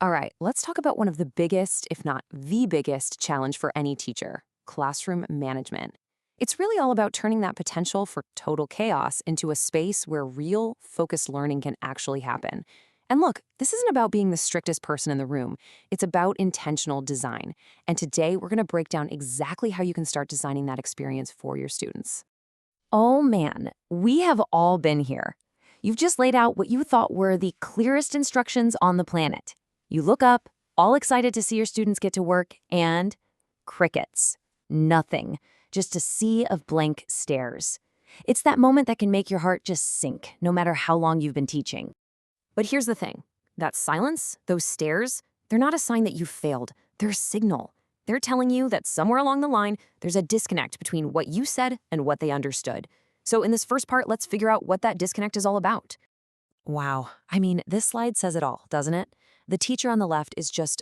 All right, let's talk about one of the biggest, if not the biggest, challenge for any teacher: classroom management. It's really all about turning that potential for total chaos into a space where real, focused learning can actually happen. And look, this isn't about being the strictest person in the room. It's about intentional design. And today, we're going to break down exactly how you can start designing that experience for your students. Oh man, we have all been here. You've just laid out what you thought were the clearest instructions on the planet. You look up, all excited to see your students get to work, and crickets. Nothing. Just a sea of blank stares. It's that moment that can make your heart just sink, no matter how long you've been teaching. But here's the thing: that silence, those stares, they're not a sign that you failed. They're a signal. They're telling you that somewhere along the line, there's a disconnect between what you said and what they understood. So in this first part, let's figure out what that disconnect is all about. Wow. I mean, this slide says it all, doesn't it? The teacher on the left is just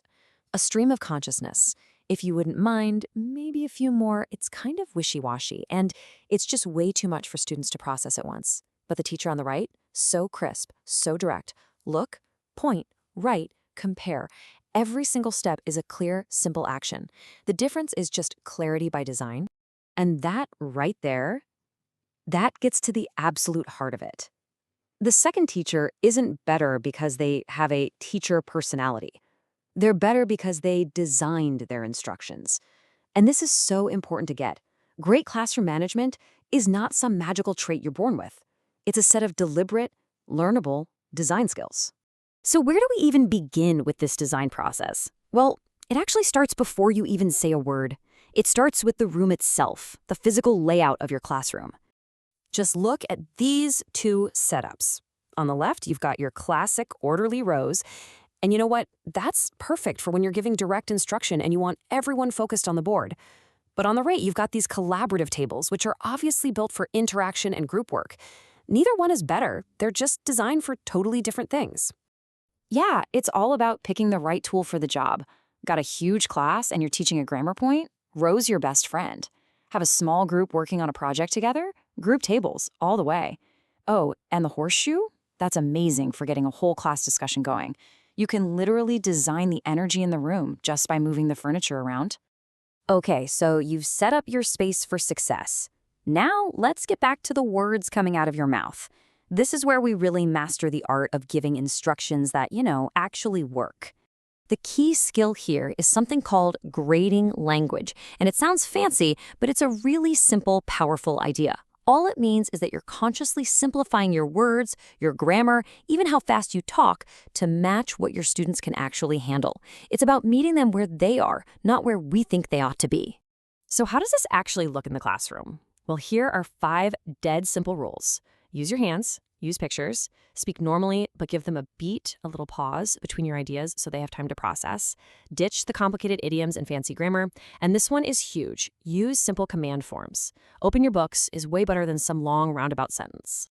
a stream of consciousness. If you wouldn't mind, maybe a few more. It's kind of wishy-washy, and it's just way too much for students to process at once. But the teacher on the right, so crisp, so direct. Look, point, write, compare. Every single step is a clear, simple action. The difference is just clarity by design. And that right there, that gets to the absolute heart of it. The second teacher isn't better because they have a teacher personality. They're better because they designed their instructions. And this is so important to get. Great classroom management is not some magical trait you're born with. It's a set of deliberate, learnable design skills. So where do we even begin with this design process? Well, it actually starts before you even say a word. It starts with the room itself, the physical layout of your classroom. Just look at these two setups. On the left, you've got your classic orderly rows. And you know what? That's perfect for when you're giving direct instruction and you want everyone focused on the board. But on the right, you've got these collaborative tables, which are obviously built for interaction and group work. Neither one is better. They're just designed for totally different things. Yeah, it's all about picking the right tool for the job. Got a huge class and you're teaching a grammar point? Row's your best friend. Have a small group working on a project together? Group tables, all the way. Oh, and the horseshoe? That's amazing for getting a whole class discussion going. You can literally design the energy in the room just by moving the furniture around. Okay, so you've set up your space for success. Now, let's get back to the words coming out of your mouth. This is where we really master the art of giving instructions that, actually work. The key skill here is something called grading language, and it sounds fancy, but it's a really simple, powerful idea. All it means is that you're consciously simplifying your words, your grammar, even how fast you talk, to match what your students can actually handle. It's about meeting them where they are, not where we think they ought to be. So how does this actually look in the classroom? Well, here are 5 dead simple rules. Use your hands, use pictures, speak normally, but give them a beat, a little pause between your ideas so they have time to process. Ditch the complicated idioms and fancy grammar. And this one is huge. Use simple command forms. Open your books is way better than some long roundabout sentence.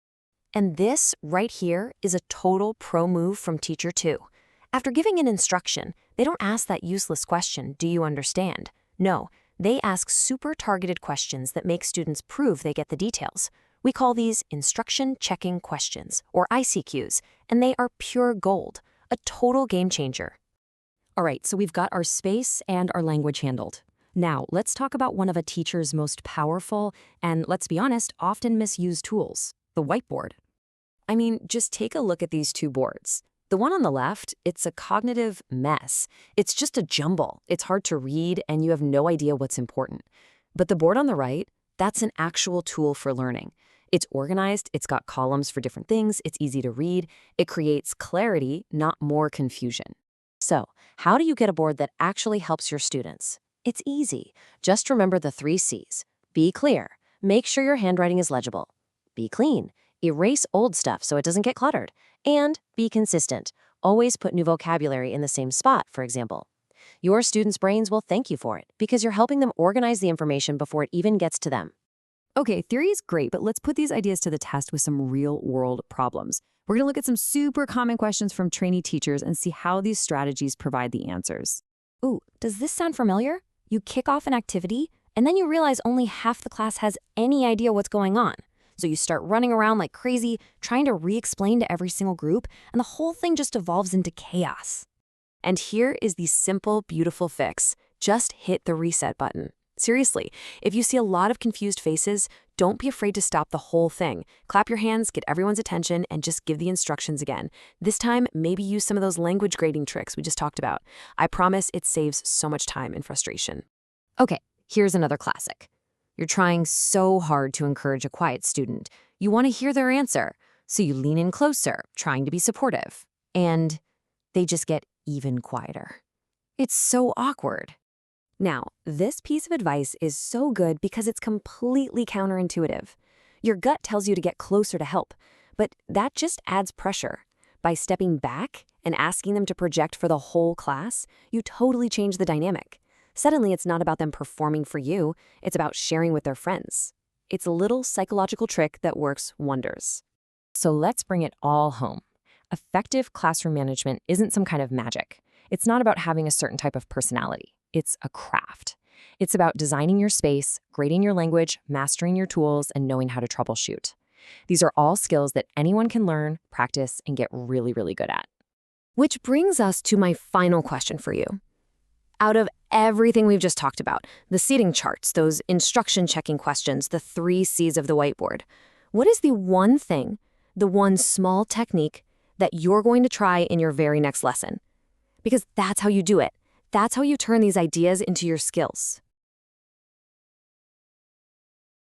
And this right here is a total pro move from teacher 2. After giving an instruction, they don't ask that useless question, do you understand? No, they ask super targeted questions that make students prove they get the details. We call these instruction checking questions, or ICQs, and they are pure gold, a total game changer. All right, so we've got our space and our language handled. Now, let's talk about one of a teacher's most powerful and, let's be honest, often misused tools: the whiteboard. I mean, just take a look at these two boards. The one on the left, it's a cognitive mess. It's just a jumble. It's hard to read, and you have no idea what's important. But the board on the right, that's an actual tool for learning. It's organized, it's got columns for different things, it's easy to read, it creates clarity, not more confusion. So, how do you get a board that actually helps your students? It's easy. Just remember the 3 C's. Be clear. Make sure your handwriting is legible. Be clean. Erase old stuff so it doesn't get cluttered. And be consistent. Always put new vocabulary in the same spot, for example. Your students' brains will thank you for it because you're helping them organize the information before it even gets to them. Okay, theory is great, but let's put these ideas to the test with some real-world problems. We're going to look at some super common questions from trainee teachers and see how these strategies provide the answers. Ooh, does this sound familiar? You kick off an activity, and then you realize only half the class has any idea what's going on. So you start running around like crazy, trying to re-explain to every single group, and the whole thing just evolves into chaos. And here is the simple, beautiful fix. Just hit the reset button. Seriously, if you see a lot of confused faces, don't be afraid to stop the whole thing. Clap your hands, get everyone's attention, and just give the instructions again. This time, maybe use some of those language grading tricks we just talked about. I promise it saves so much time and frustration. Okay, here's another classic. You're trying so hard to encourage a quiet student. You want to hear their answer, so you lean in closer, trying to be supportive. And they just get even quieter. It's so awkward. Now, this piece of advice is so good because it's completely counterintuitive. Your gut tells you to get closer to help, but that just adds pressure. By stepping back and asking them to project for the whole class, you totally change the dynamic. Suddenly, it's not about them performing for you, it's about sharing with their friends. It's a little psychological trick that works wonders. So let's bring it all home. Effective classroom management isn't some kind of magic. It's not about having a certain type of personality. It's a craft. It's about designing your space, grading your language, mastering your tools, and knowing how to troubleshoot. These are all skills that anyone can learn, practice, and get really, really good at. Which brings us to my final question for you. Out of everything we've just talked about, the seating charts, those instruction checking questions, the 3 C's of the whiteboard, what is the one thing, the one small technique that you're going to try in your very next lesson? Because that's how you do it. That's how you turn these ideas into your skills.